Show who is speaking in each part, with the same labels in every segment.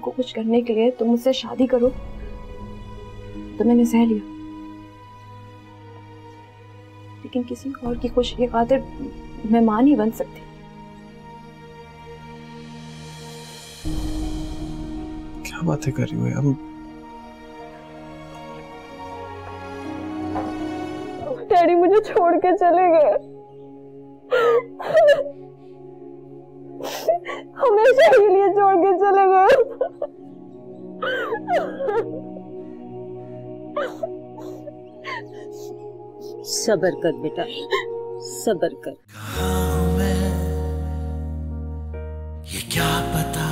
Speaker 1: को कुछ करने के लिए तुम मुझसे शादी करो तो मैंने सह लिया, लेकिन किसी और की खुशी की खातिर मैं मां नहीं बन सकती।
Speaker 2: क्या बातें कर रही हो यार?
Speaker 1: डैडी मुझे छोड़ के चले गए, हमेशा के लिए छोड़ के चले गए।
Speaker 3: सब्र कर बेटा, सब्र कर।
Speaker 4: कहाँ हूँ मैं, ये क्या पता।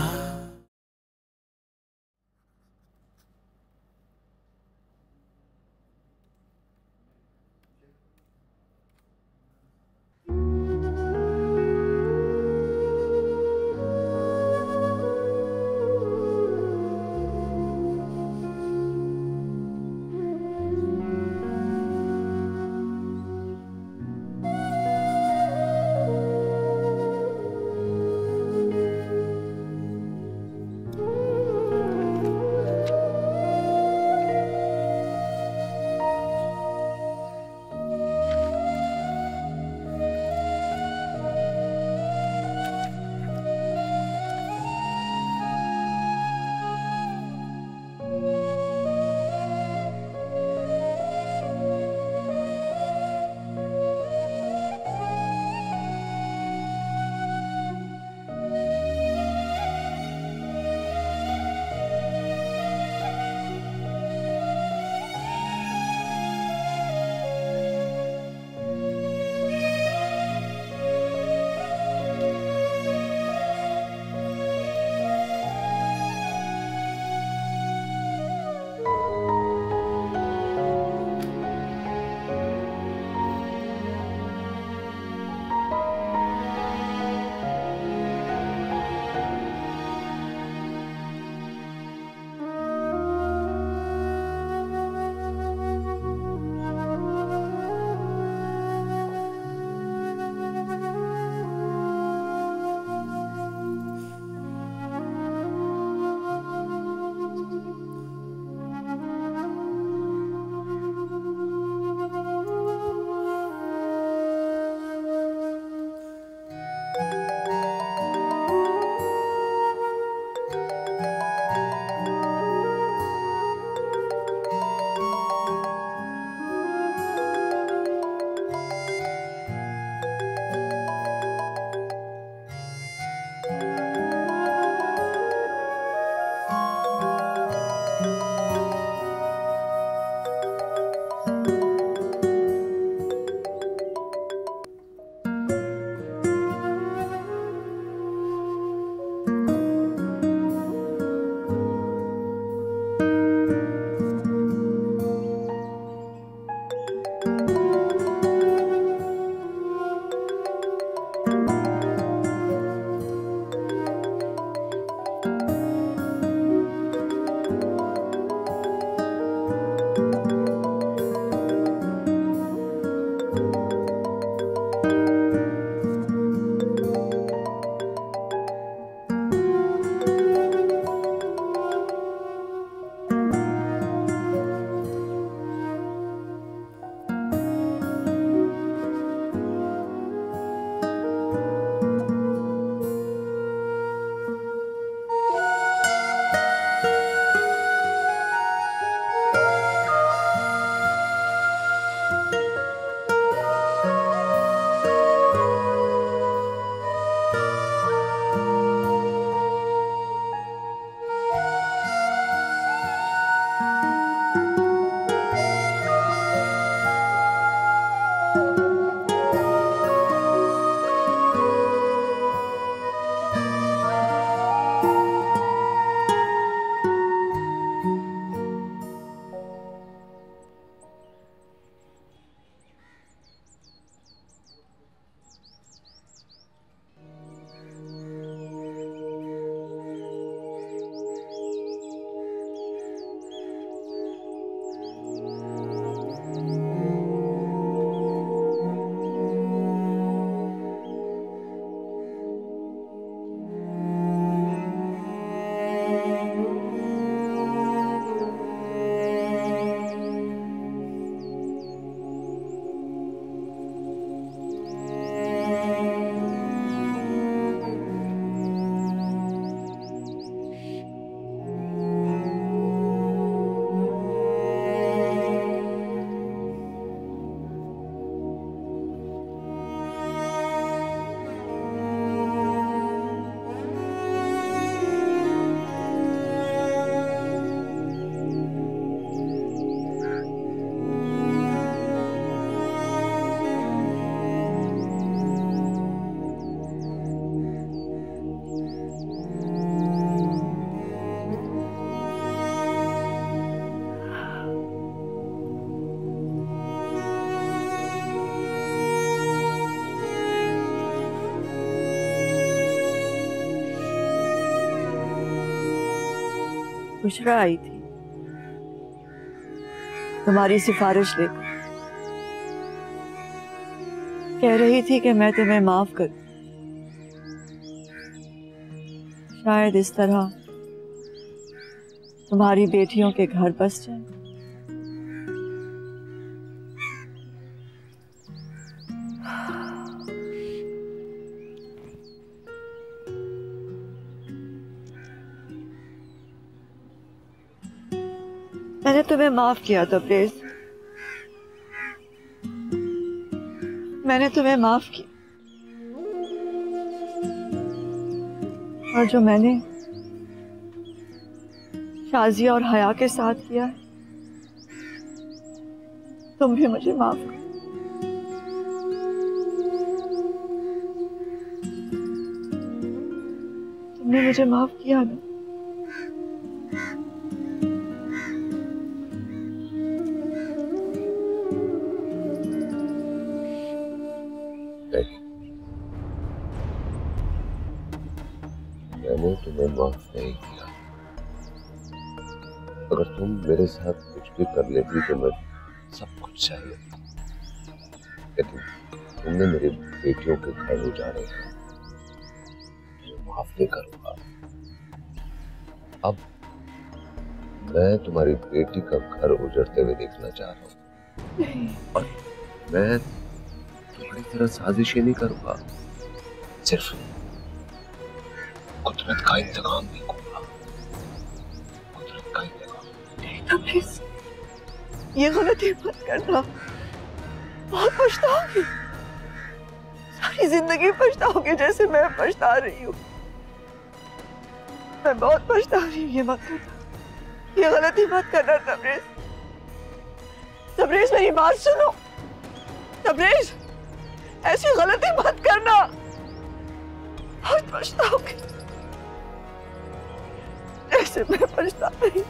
Speaker 5: बुशरा आई थी तुम्हारी सिफारिश लेकर, कह रही थी कि मैं तुम्हें माफ कर, शायद इस तरह तुम्हारी बेटियों के घर बस जाए। मैंने तुम्हें माफ किया तबरेज, मैंने तुम्हें माफ किया। और जो मैंने शाजिया और हया के साथ किया है, तुम भी मुझे माफ करो। तुमने मुझे माफ किया ना?
Speaker 6: मैंने तुम्हें माफ नहीं किया। अगर तुम मेरे साथ कुछ भी कर लेती तो मैं सब कुछ सह लेता, लेकिन तुमने मेरी बेटियों के घर उजाड़े हैं, मैं माफ नहीं करूंगा। अब मैं तुम्हारी बेटी का घर उजड़ते हुए देखना चाह रहा हूँ, और मैं तुम्हारी तरह साजिशें नहीं करूंगा, सिर्फ कुदरत का इंतकाम देखूंगा, कुदरत का इंतकाम।
Speaker 5: प्लीज ये गलती मत करना, बहुत पछताओगी, सारी जिंदगी पछताओगी जैसे मैं पछता रही हूँ। मैं बहुत पछता रही हूँ, ये मत करना, ये गलती मत करना तबरेज। तबरेज मेरी बात सुनो, तबरेज ऐसी गलती मत करना, बहुत पछताओगी जैसे मैं पछता रही,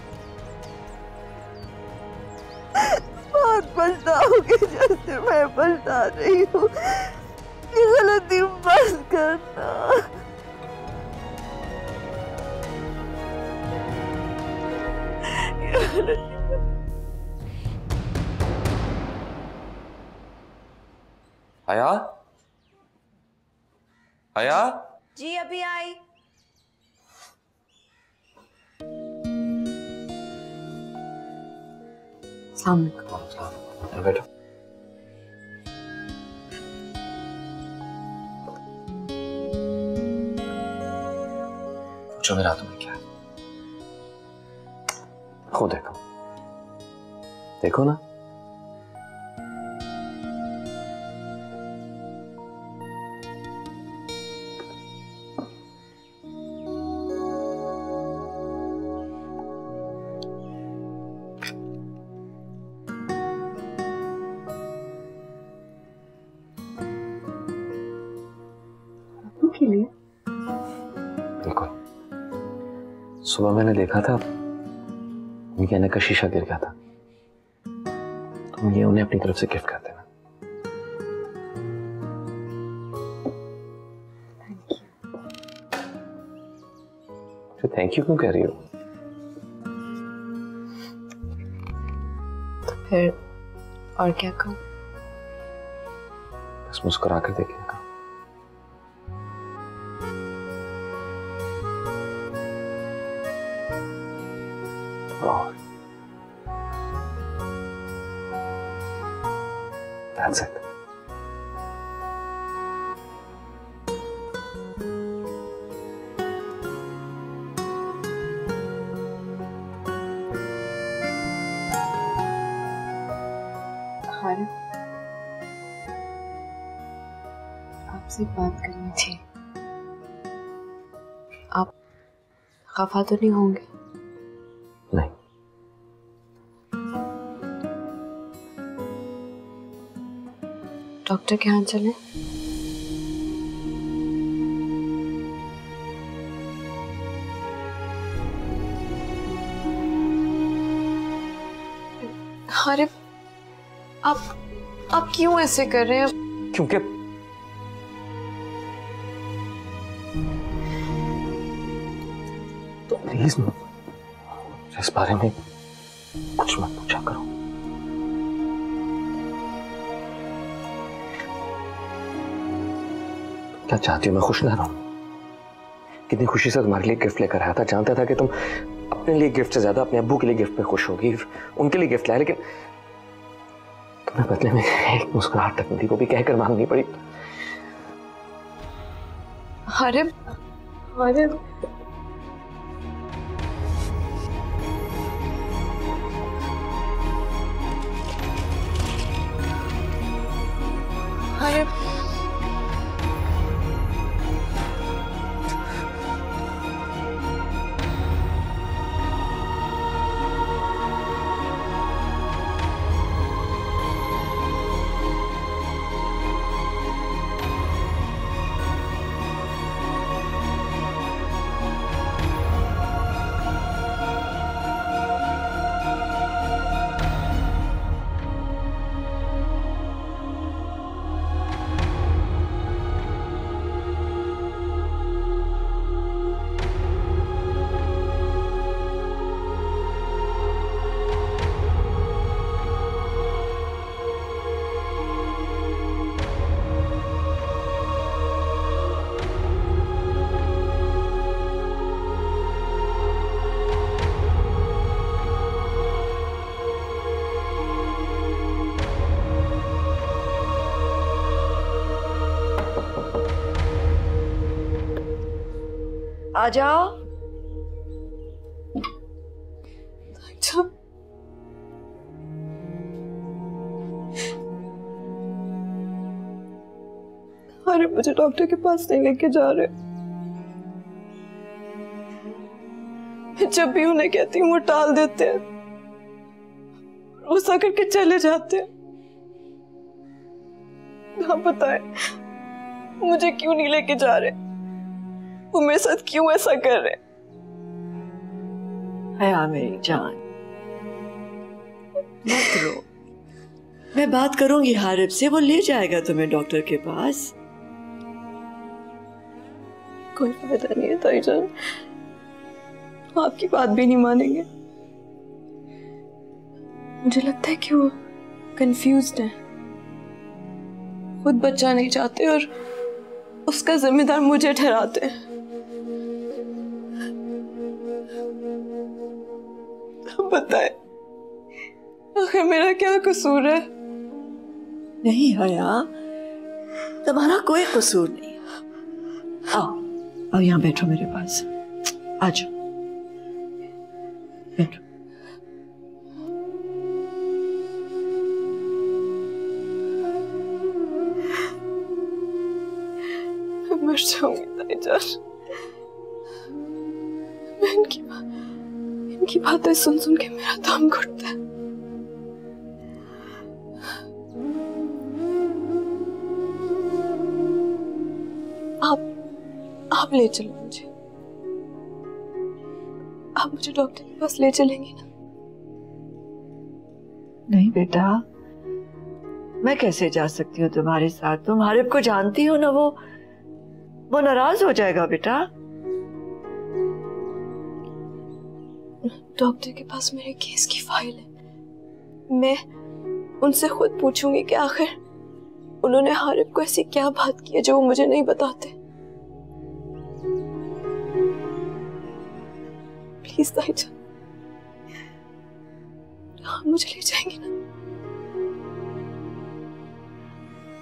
Speaker 5: बहुत पछताओगी जैसे मैं पछता रही हूँ। ये गलती मत करना। ये गलती
Speaker 6: हया, हया
Speaker 1: जी अभी आई।
Speaker 2: बैठो। पूछो मेरे हाथों में क्या है? खुद देखो, देखो ना।
Speaker 1: के लिए
Speaker 2: बिल्कुल, सुबह मैंने देखा था उनके आने का शीशा गिर गया था, तुम ये उन्हें अपनी तरफ से गिफ्ट कर देना। तो थैंक यू क्यों कह रही हो?
Speaker 1: तो फिर और क्या कहूँ?
Speaker 2: बस मुस्कुरा कर देखने का। That's it.
Speaker 1: आपसे बात करनी थी। आप खफा तो नहीं होंगे?
Speaker 2: नहीं।
Speaker 1: डॉक्टर के यहाँ चले? अरे आप क्यों ऐसे कर रहे हैं?
Speaker 2: क्योंकि तो प्लीज इस बारे में कुछ मत पूछा करो। क्या चाहती हो मैं खुश ना रहूं? कितनी खुशी से तुम्हारे लिए गिफ्ट लेकर आया था, जानता था कि तुम अपने लिए गिफ्ट से ज्यादा अपने अब्बू के लिए गिफ्ट पे खुश होगी, उनके लिए गिफ्ट लाया, लेकिन तुम्हें बदले में एक मुस्कुराहट तक नहीं थी, वो भी कहकर मांगनी पड़ी।
Speaker 1: आरिफ, आरिफ, आरिफ,
Speaker 5: आ जाओ।
Speaker 1: अच्छा, अरे मुझे डॉक्टर के पास नहीं लेके जा रहे। जब भी उन्हें कहती हूँ वो टाल देते हैं, गुस्सा करके चले जाते हैं। ना बताए मुझे क्यों नहीं लेके जा रहे, वो मेरे साथ क्यों ऐसा कर रहे?
Speaker 5: हया मेरी जान, मत रो। मैं बात करूंगी हारिफ से, वो ले जाएगा तुम्हें डॉक्टर के पास।
Speaker 1: कोई फायदा नहीं है ताईजान, आपकी बात भी नहीं मानेंगे। मुझे लगता है कि वो कंफ्यूज्ड है, खुद बच्चा नहीं चाहते और उसका जिम्मेदार मुझे ठहराते हैं। बताए आखिर मेरा क्या कसूर है?
Speaker 5: नहीं हया, तुम्हारा कोई कसूर नहीं। आओ आओ, यहाँ बैठो मेरे पास, आ जाओ बैठो।
Speaker 1: मैं मर जाऊंगी ताईजान। मैं इनकी बातें सुन सुन के मेरा दम घुटता है। आप ले चलो मुझे, आप मुझे डॉक्टर के पास ले चलेंगे ना?
Speaker 5: नहीं बेटा, मैं कैसे जा सकती हूँ तुम्हारे साथ? तुम हारिफ को जानती हो ना, वो नाराज हो जाएगा बेटा।
Speaker 1: डॉक्टर के पास मेरे केस की फाइल है, मैं उनसे खुद पूछूंगी कि आखिर उन्होंने हारिफ को ऐसी क्या बात की है जो वो मुझे नहीं बताते। प्लीज ताईजान, आप मुझे ले जाएंगे ना?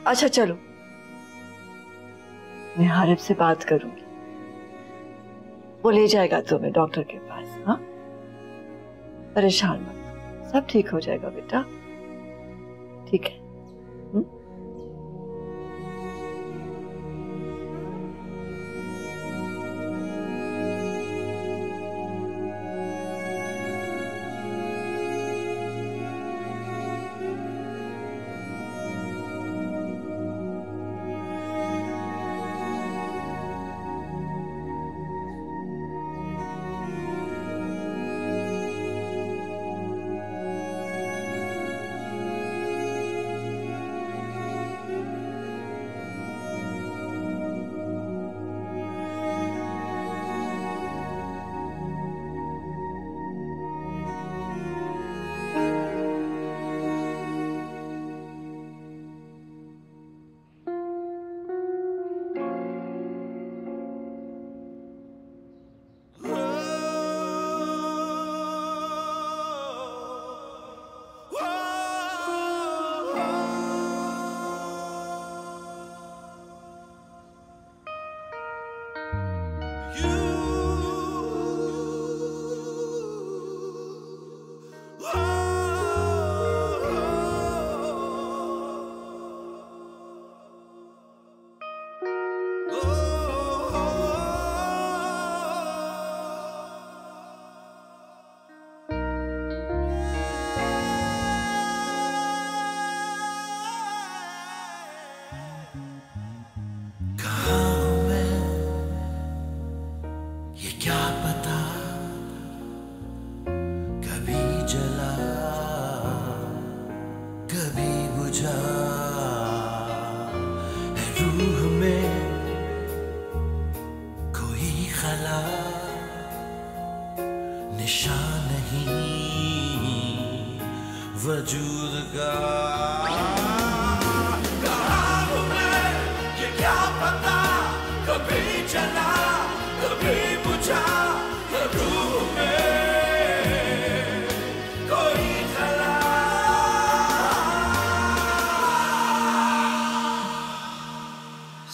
Speaker 5: अच्छा चलो, मैं हारिफ से बात करूंगी, वो ले जाएगा तुम्हें डॉक्टर के पास। हाँ, परेशान मत, सब ठीक हो जाएगा बेटा, ठीक है?
Speaker 4: वजूद का। कहाँ हूँ मैं ये क्या पता, कभी चला कभी बुझा, रूह में कोई खला।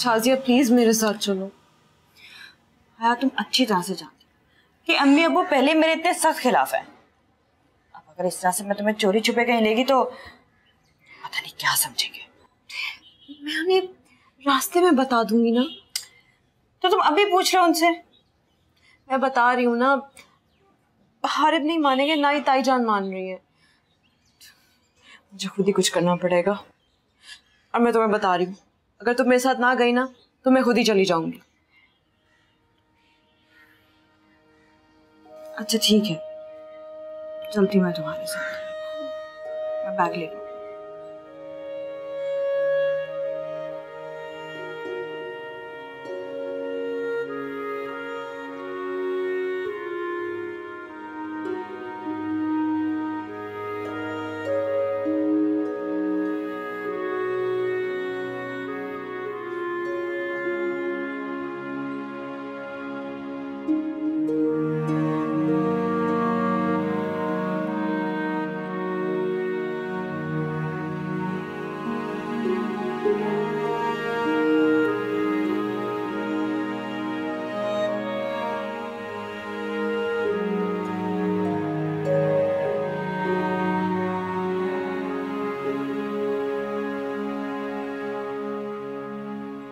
Speaker 1: शाजिया प्लीज मेरे साथ चलो।
Speaker 7: हाँ तुम अच्छी तरह से जानती हो कि अम्मी अब्बू पहले मेरे इतने सख्त खिलाफ हैं। अब अगर इस तरह से मैं तुम्हें चोरी छुपे कहीं लेगी तो पता नहीं क्या समझेंगे।
Speaker 1: मैं उन्हें रास्ते में बता दूंगी ना।
Speaker 7: तो तुम अभी पूछ रहे हो उनसे?
Speaker 1: मैं बता रही हूँ ना, हारिब नहीं मानेंगे, ना ही ताईजान मान रही है। मुझे खुद ही कुछ करना पड़ेगा। और मैं तुम्हें बता रही हूँ, अगर तुम मेरे साथ ना गई ना तो मैं खुद ही चली जाऊंगी।
Speaker 7: अच्छा ठीक है, चलती मैं तुम्हारे साथ। मैं बैग ले लूँ।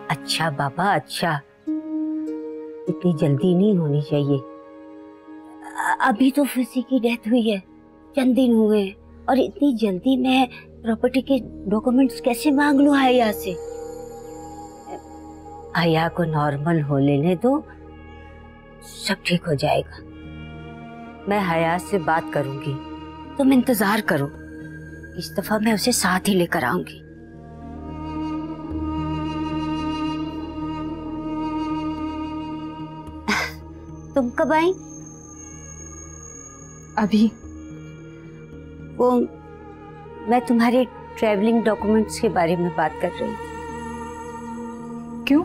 Speaker 3: अच्छा बाबा अच्छा, इतनी जल्दी नहीं होनी चाहिए। अभी तो फिजी की डेथ हुई है, चंद दिन हुए हैं, और इतनी जल्दी मैं प्रॉपर्टी के डॉक्यूमेंट्स कैसे मांग लूं हया से? हया को नॉर्मल हो लेने दो, सब ठीक हो जाएगा। मैं हया से बात करूंगी, तुम इंतजार करो। इस दफा मैं उसे साथ ही लेकर आऊंगी। तुम कब आई?
Speaker 1: अभी।
Speaker 3: वो मैं तुम्हारे ट्रैवलिंग डॉक्यूमेंट्स के बारे में बात कर रही थी।
Speaker 1: क्यों?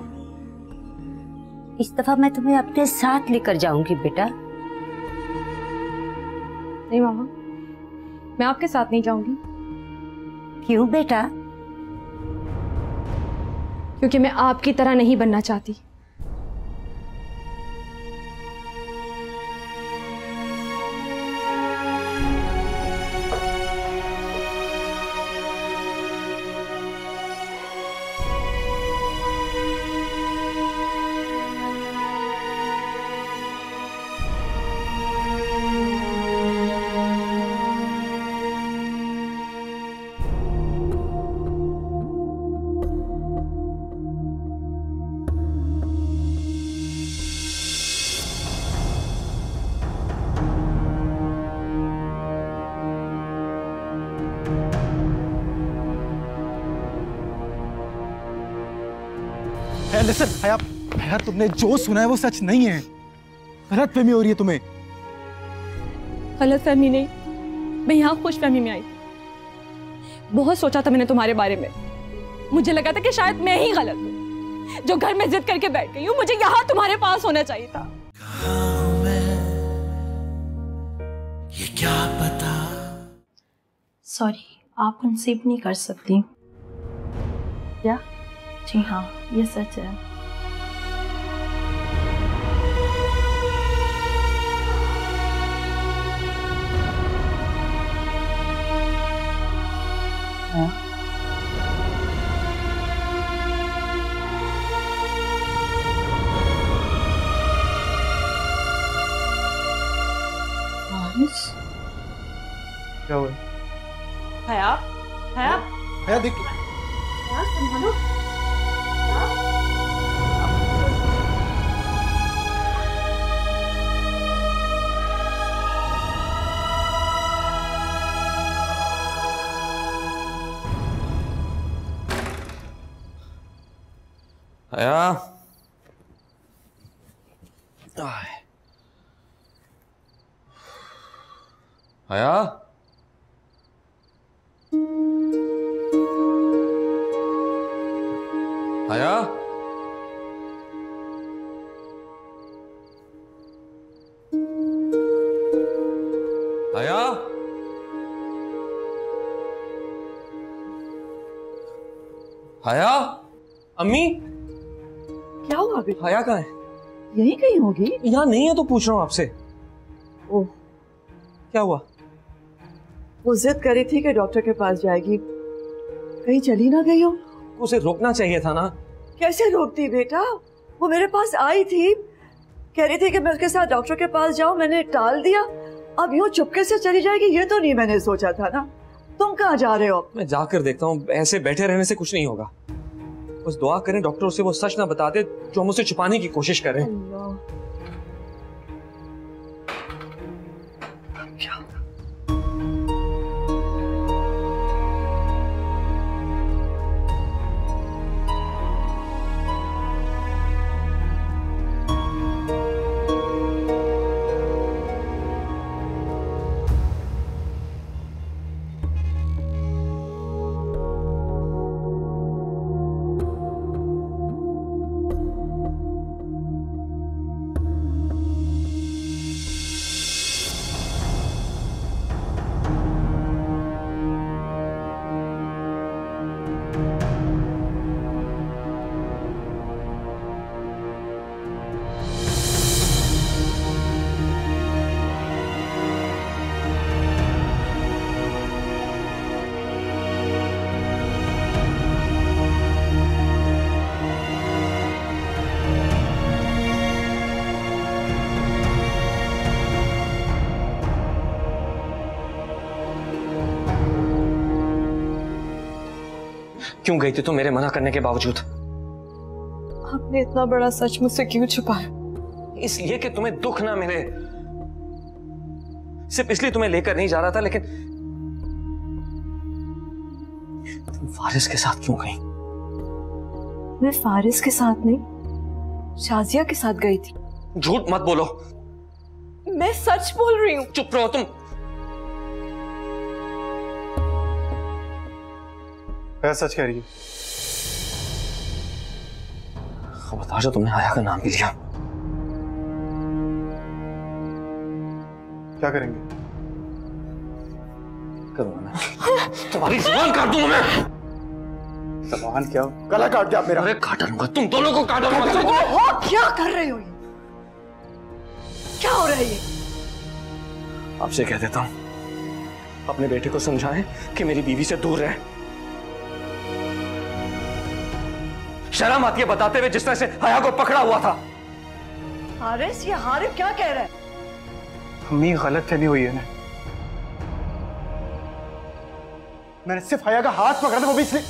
Speaker 3: इस दफा मैं तुम्हें अपने साथ लेकर जाऊंगी बेटा।
Speaker 1: नहीं मामा, मैं आपके साथ नहीं जाऊंगी।
Speaker 3: क्यों बेटा?
Speaker 1: क्योंकि मैं आपकी तरह नहीं बनना चाहती।
Speaker 8: लिसन हया, तुमने जो सुना है वो सच नहीं है। गलतफहमी हो रही है तुम्हें।
Speaker 1: गलतफहमी नहीं, मैं यहाँ खुशफहमी में आई। बहुत सोचा था मैंने तुम्हारे बारे में। मुझे लगा था कि शायद मैं ही गलत हूँ जो घर में जिद करके बैठ गई हूँ। मुझे यहाँ तुम्हारे पास होना चाहिए था।
Speaker 4: कहाँ हूँ मैं ये क्या पता।
Speaker 9: सॉरी, आप कंसीव नहीं कर सकती क्या? जी हाँ, ये सच है।
Speaker 8: क्या हुआ?
Speaker 7: हया, हया,
Speaker 8: हया देख,
Speaker 7: हया संभालो।
Speaker 2: हया, हया, हया, हया, हया, अम्मी।
Speaker 5: क्या हुआ बेटा?
Speaker 2: हया कहाँ है?
Speaker 5: यहीं कहीं होगी।
Speaker 2: यहाँ नहीं है तो पूछ रहा हूँ आपसे।
Speaker 5: ओह,
Speaker 2: क्या हुआ?
Speaker 5: वो जिद करी थी कि डॉक्टर के पास जाएगी, कहीं चली ना गई हो?
Speaker 2: उसे रोकना चाहिए था ना।
Speaker 5: कैसे रोकती बेटा? वो मेरे पास आई थी, कह रही थी कि मैं उसके साथ डॉक्टर के पास जाऊं, मैंने टाल दिया। अब यूं चुपके से चली जाएगी ये तो नहीं मैंने सोचा था ना। तुम कहाँ जा रहे हो?
Speaker 2: मैं जाकर देखता हूँ, ऐसे बैठे रहने से कुछ नहीं होगा। बस दुआ करें डॉक्टर उसे वो सच ना बता दे जो हम उसे छुपाने की कोशिश कर रहे हैं। क्यों गई थी तुम मेरे मना करने के बावजूद?
Speaker 1: आपने इतना बड़ा सच मुझसे क्यों छुपाया?
Speaker 2: इसलिए कि तुम्हें दुख ना मिले। सिर्फ इसलिए तुम्हें लेकर नहीं जा रहा था, लेकिन तुम फारिस के साथ क्यों गई?
Speaker 1: मैं फारिस के साथ नहीं, शाजिया के साथ गई थी।
Speaker 2: झूठ मत बोलो।
Speaker 1: मैं सच बोल रही हूँ।
Speaker 2: चुप रहो तुम।
Speaker 8: क्या सच कह रही है?
Speaker 2: खबरदार जो तुमने आया का नाम भी लिया।
Speaker 8: क्या करेंगे?
Speaker 2: करूंगा मैं। तुम्हारी जुबान काट दूंगा मैं।
Speaker 8: जुबान क्या? गला काट दिया मेरा।
Speaker 2: अरे काट दूंगा, तुम दोनों को काट दूंगा।
Speaker 5: हो क्या कर रहे हो? ये क्या हो रहा है? ये
Speaker 2: आपसे कह देता हूं, अपने बेटे को समझाएं कि मेरी बीवी से दूर रहे। शर्म आती है बताते हुए जिस तरह से हया को पकड़ा हुआ था।
Speaker 5: हारिस, ये हारिस क्या कह रहा है?
Speaker 8: अम्मी गलत फहमी हुई है ना। मैंने सिर्फ हया का हाथ पकड़ा था, वो भी इसलिए।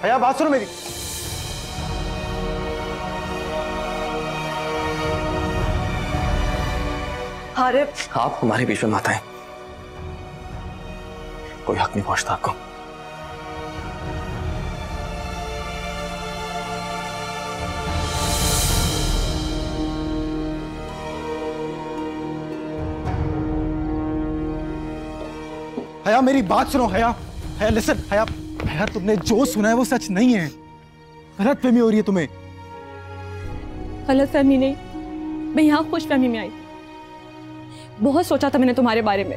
Speaker 8: हया बात सुनो मेरी।
Speaker 5: हारिस,
Speaker 2: आप हमारे बीच में मत आए। कोई हक नहीं पहुंचता आपको।
Speaker 8: हया मेरी बात सुनो। हया, हया लिसन। हया, हया तुमने जो सुना है वो सच नहीं है। गलत फहमी हो रही है तुम्हें।
Speaker 9: गलत फहमी नहीं, मैं यहाँ खुश फहमी में आई। बहुत सोचा था मैंने तुम्हारे बारे में।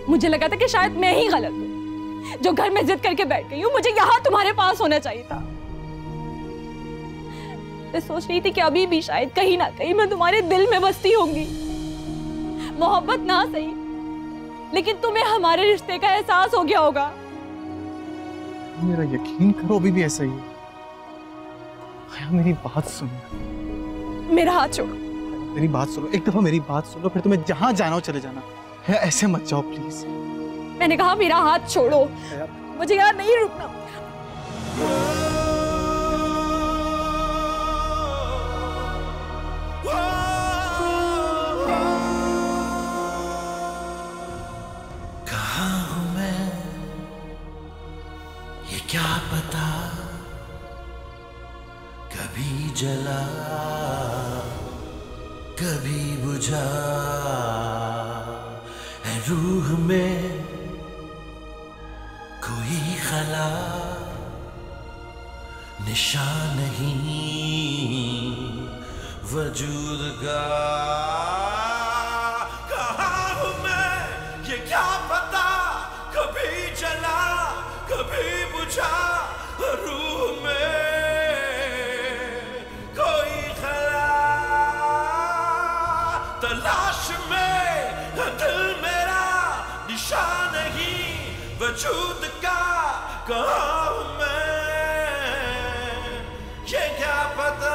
Speaker 9: मुझे लगा था कि शायद मैं ही गलत हूँ जो घर में जिद करके बैठ गई हूँ। मुझे यहाँ तुम्हारे पास होना चाहिए था। मैं सोच रही थी कि अभी भी शायद कहीं ना कहीं मैं तुम्हारे दिल में बसती होंगी। मोहब्बत ना सही, लेकिन तुम्हें हमारे रिश्ते का एहसास हो गया होगा।
Speaker 8: मेरा यकीन करो, अभी भी ऐसा ही है। हया मेरी बात सुनो।
Speaker 9: मेरा हाथ छोड़ो।
Speaker 8: मेरी बात सुनो, एक दफा मेरी बात सुनो, फिर तुम्हें जहां जाना हो चले जाना। हया ऐसे मत जाओ प्लीज।
Speaker 9: मैंने कहा मेरा हाथ छोड़ो, मुझे यहाँ नहीं रुकना।
Speaker 4: कहाँ हूँ मैं ये क्या पता, जला कभी बुझा है रूह में कोई खला निशान नहीं वजूद का। कहाँ हूँ मैं ये क्या पता, कभी जला कभी बुझा रूह में कोई खला। तलाश में दिल मेरा निशान नहीं वजूद का। कहाँ हूँ मैं ये क्या पता।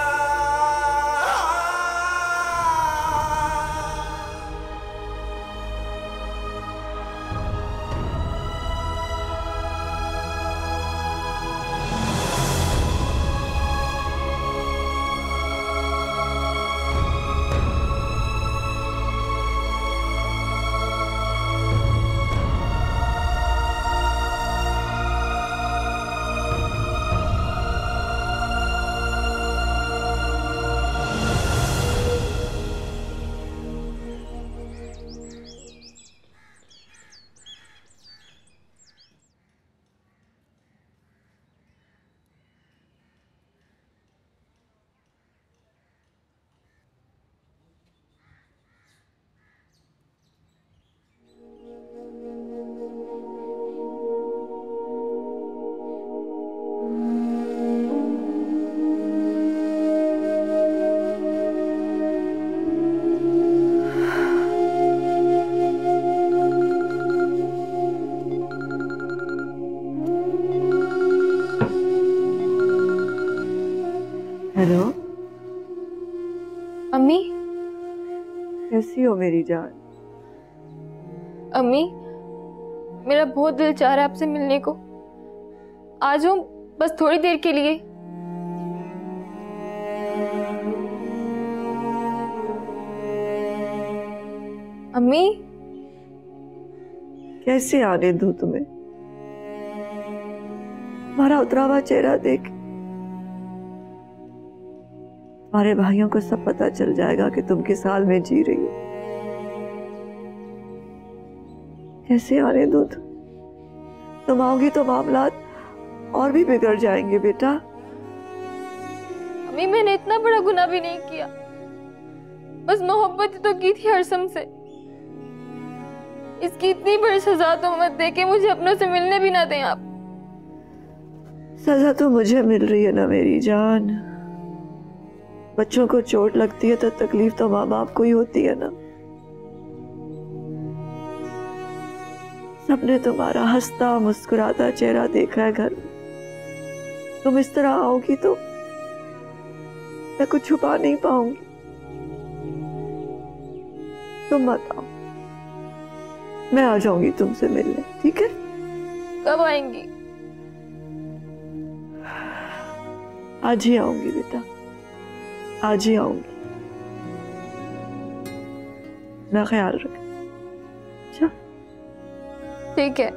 Speaker 5: हेलो,
Speaker 9: अम्मी,
Speaker 5: कैसी हो मेरी जान?
Speaker 9: अम्मी, मेरा बहुत दिल चाह रहा है आपसे मिलने को। आ जाऊं बस थोड़ी देर के लिए। अम्मी,
Speaker 5: कैसे आने दूं तुम्हें? तुम्हारा उतरा हुआ चेहरा देख तुम्हारे भाइयों को सब पता चल जाएगा कि तुम किस हाल में जी रही हो। कैसे आने दूं तुम आओगी तो मामलात और भी बिगड़ जाएंगे बेटा।
Speaker 9: अम्मी, मैंने इतना बड़ा गुनाह भी नहीं किया, बस मोहब्बत तो की थी हरसम से। इसकी इतनी बड़ी सजा तो मत दे के मुझे अपनों से मिलने भी ना दें आप।
Speaker 5: सजा तो मुझे मिल रही है ना मेरी जान। बच्चों को चोट लगती है तो तकलीफ तो माँ बाप को ही होती है ना। सबने तुम्हारा हंसता मुस्कुराता चेहरा देखा है घर में। तुम इस तरह आओगी तो मैं कुछ छुपा नहीं पाऊंगी। तुम मत आओ, मैं आ जाऊंगी तुमसे मिलने, ठीक है?
Speaker 9: कब आएंगी?
Speaker 5: आज ही आऊंगी बेटा, आज ही आऊंगी। अपना ख्याल रख। अच्छा,
Speaker 9: ठीक है।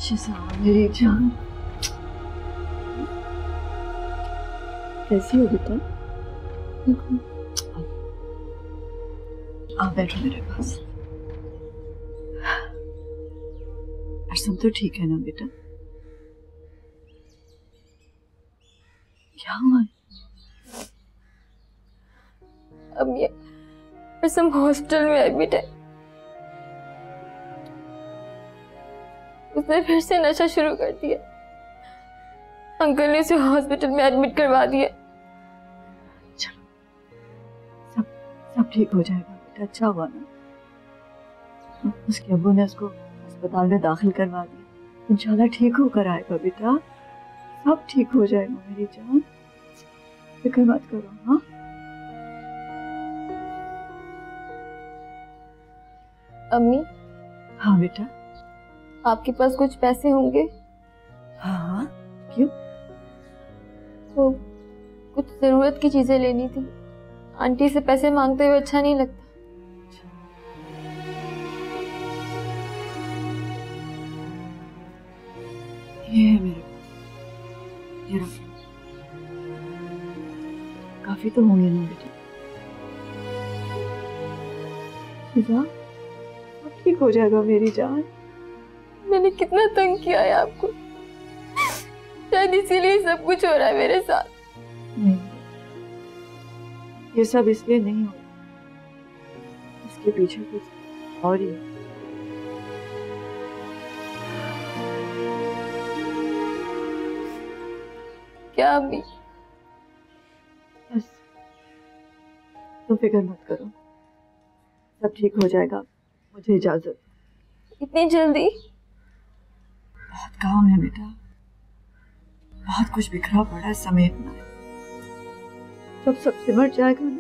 Speaker 5: शिजा मेरी जान, कैसी हो बेटा? आप बैठो मेरे पास। सब तो ठीक है ना बेटा? क्या हुआ?
Speaker 9: अब ये असम हॉस्पिटल में एडमिट है। उसने फिर से नशा शुरू कर दिया। अंकल ने उसे हॉस्पिटल में एडमिट करवा दिया।
Speaker 5: सब ठीक हो जाएगा बेटा, अच्छा हुआ ना उसके अब्बू ने उसको अस्पताल में दाखिल करवा दिया। इंशाल्लाह ठीक होकर आएगा बेटा, सब ठीक हो जाएगा मेरी जान, फिक्र मत करो। हाँ
Speaker 9: अम्मी।
Speaker 5: हाँ बेटा।
Speaker 9: आपके पास कुछ पैसे होंगे?
Speaker 5: हाँ क्यों?
Speaker 9: तो कुछ जरूरत की चीजें लेनी थी। आंटी से पैसे मांगते हुए अच्छा नहीं लगता।
Speaker 5: ये है मेरे पास, ये रख लो। काफी तो होंगे ना बेटा? सब ठीक हो जाएगा मेरी जान।
Speaker 9: मैंने कितना तंग किया है आपको, शायद इसीलिए सब कुछ हो रहा है मेरे साथ।
Speaker 5: नहीं, ये सब इसलिए नहीं हो रहा, इसके पीछे कुछ और ही है।
Speaker 9: क्या अम्मी?
Speaker 5: बस तुम फिक्र मत करो, सब ठीक हो जाएगा। मुझे इजाजत।
Speaker 9: इतनी जल्दी?
Speaker 5: बहुत काम है बेटा, बहुत कुछ बिखरा पड़ा है, समेटना है। जब सब सिमट जाएगा ना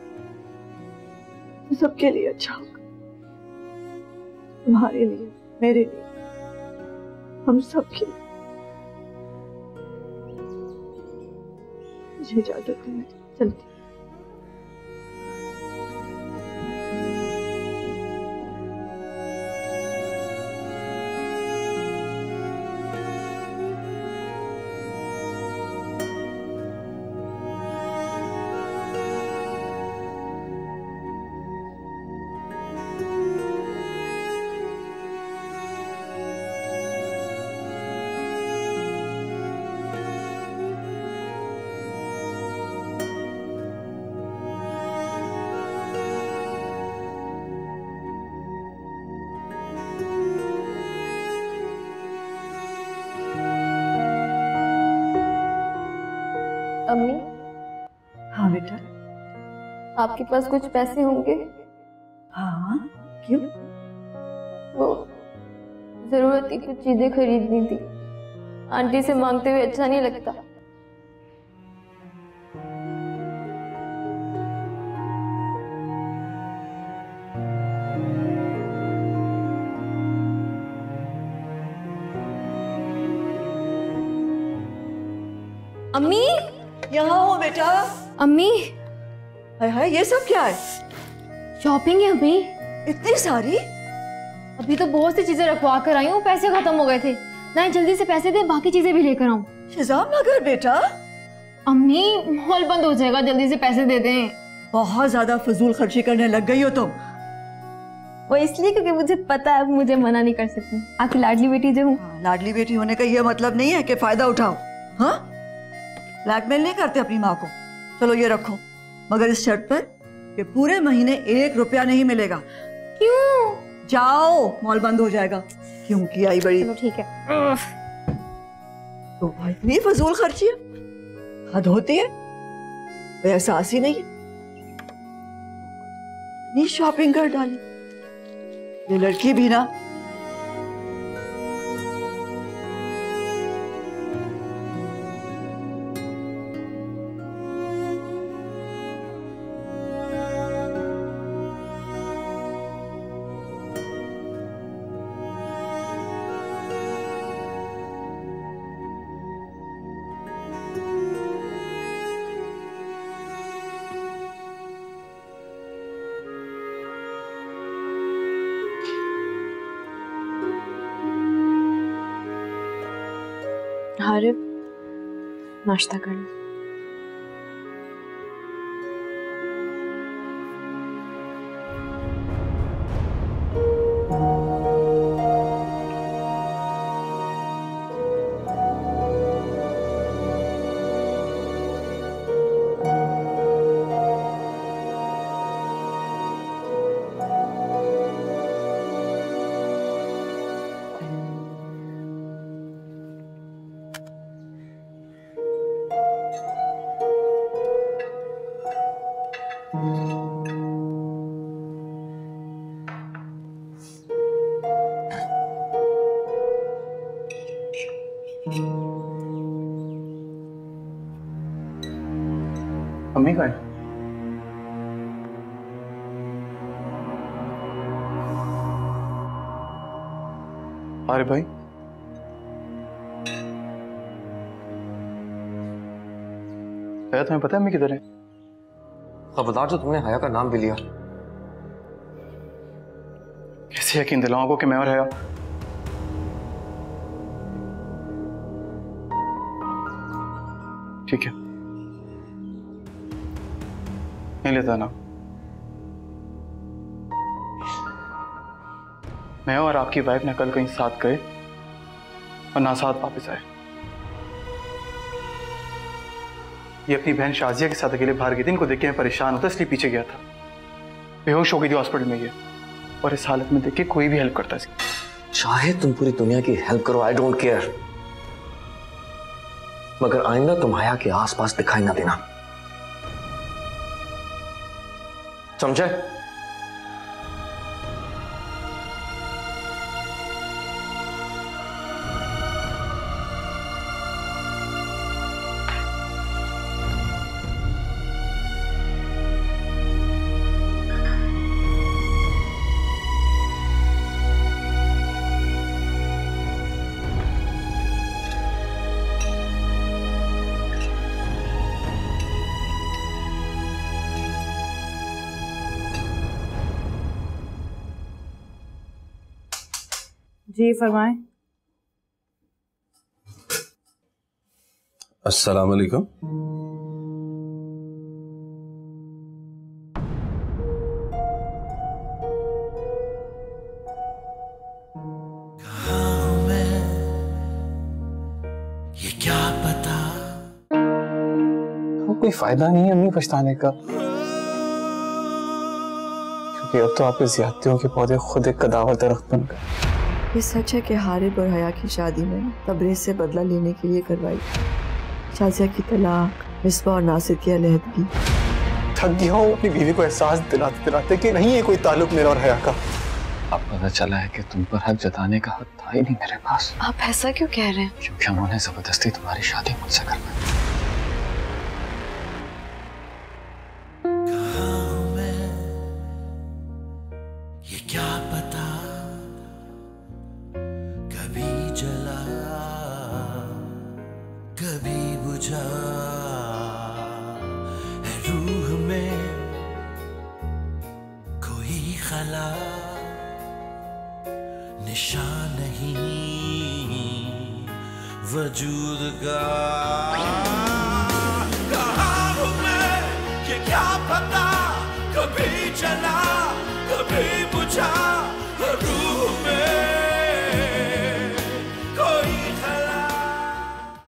Speaker 5: तो सबके लिए अच्छा होगा, तुम्हारे लिए, मेरे लिए, हम सब के लिए। मुझे इजाजत है, चलती।
Speaker 9: अम्मी।
Speaker 5: हाँ बेटा।
Speaker 9: आपके पास कुछ पैसे होंगे?
Speaker 5: हाँ क्यों?
Speaker 9: वो जरूरत की कुछ चीजें खरीदनी थी, आंटी से मांगते हुए अच्छा नहीं लगता। अम्मी।
Speaker 5: यहाँ हो बेटा।
Speaker 9: अम्मी।
Speaker 5: हाय हाय, ये सब क्या है?
Speaker 9: शॉपिंग है अम्मी।
Speaker 5: इतनी सारी?
Speaker 9: अभी तो बहुत सी चीजें रखवा कर आई हूँ, पैसे खत्म हो गए थे ना। जल्दी से पैसे दे, बाकी चीजें भी लेकर आऊँ।
Speaker 5: शिजाम नगर बेटा।
Speaker 9: अम्मी मॉल बंद हो जाएगा, जल्दी से पैसे दे दें।
Speaker 5: बहुत ज्यादा फजूल खर्ची करने लग गई हो तुम।
Speaker 9: वो इसलिए क्योंकि मुझे पता है मुझे मना नहीं कर सकती, आपकी लाडली बेटी जो हूँ।
Speaker 5: लाडली बेटी होने का ये मतलब नहीं है कि फायदा उठाओ। हाँ, ब्लैकमेल नहीं करते अपनी माँ को। चलो ये रखो, मगर इस शर्त पर कि पूरे महीने 1 रुपया नहीं मिलेगा।
Speaker 9: क्यों?
Speaker 5: जाओ, मॉल बंद हो जाएगा। क्यों की आई बड़ी।
Speaker 9: चलो ठीक है।
Speaker 5: तो भाई इतनी फजूल खर्ची है, हद होती है। एहसास ही नहीं है, इतनी शॉपिंग कर डाली। ये लड़की भी ना।
Speaker 1: हारिब, नाश्ता कर लो।
Speaker 8: मम्मी का है? अरे भाई भैया तुम्हें पता है मैं किधर है?
Speaker 2: खबरदार जो तुमने हया का नाम भी लिया।
Speaker 8: कैसे यकीन दिलाऊं आपको कि मैं और हया ठीक है नहीं लेता ना। मैं और आपकी वाइफ ने कल कहीं साथ गए और ना साथ वापस आए। ये अपनी बहन शाजिया के साथ अकेले बाहर गई थी। इनको देख के मैं परेशान होता इसलिए पीछे गया था। बेहोश हो गई थी हॉस्पिटल में ये, और इस हालत में देख के कोई भी हेल्प करता है।
Speaker 2: चाहे तुम पूरी दुनिया की हेल्प करो, आई डोंट केयर, मगर आइंदा तुम हया के आसपास दिखाई ना देना, समझे?
Speaker 10: जी फरमाएं।
Speaker 6: अस्सलाम वालेकुम।
Speaker 4: कहाँ हूँ मैं, ये क्या पता।
Speaker 8: कोई फायदा नहीं है अम्मी पछताने का, क्योंकि अब तो आपके ज्यादतियों के पौधे खुद एक कदावर दरख्त बन गए।
Speaker 5: ये सच है कि हारिब और हया की शादी में तबरेज से बदला लेने के लिए करवाई। शाजिया की तलाक, मिसबा और नासिर की अलहदगी।
Speaker 8: थक गया हूँ अपनी बीवी को एहसास दिलाते दिलाते कि नहीं है कोई ताल्लुक मेरा और हया का।
Speaker 2: अब पता चला है कि तुम पर हक जताने का हक था ही नहीं मेरे पास।
Speaker 1: आप ऐसा क्यों कह रहे हैं?
Speaker 2: क्योंकि उन्होंने जबरदस्ती तुम्हारी शादी मुझसे करवाई।
Speaker 4: कहाँ हूँ मैं, ये क्या पता। कभी जला कभी बुझा है रूह में कोई खला, निशान नहीं वजूद का। कहाँ हूँ मैं, ये क्या पता। कभी जला कभी बुझा